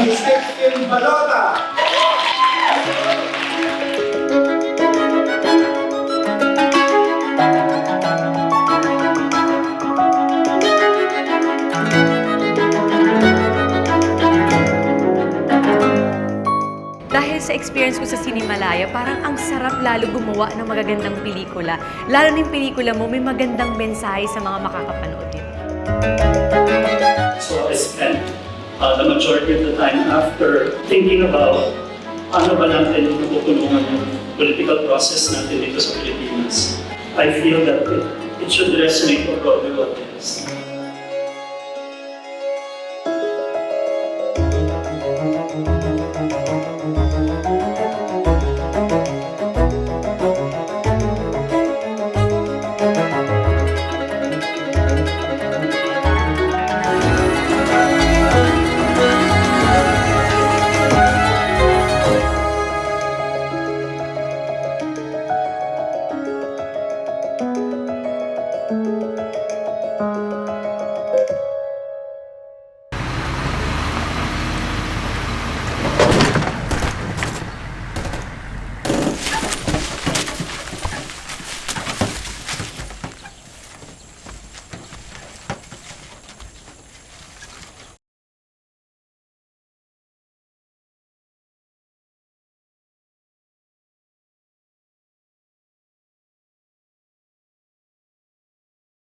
Miss Kim Balota. Dahil sa experience ko sa Cinemalaya, parang ang sarap lalo gumawa ng magagandang pelikula. Lalo na yung pelikula mo, may magandang mensahe sa mga makakapanood nito. So I spent the majority of the time after thinking about ano ba natin matutulungan yung political process natin dito sa Pilipinas. I feel that it should resonate for Broadway audience. Thank you.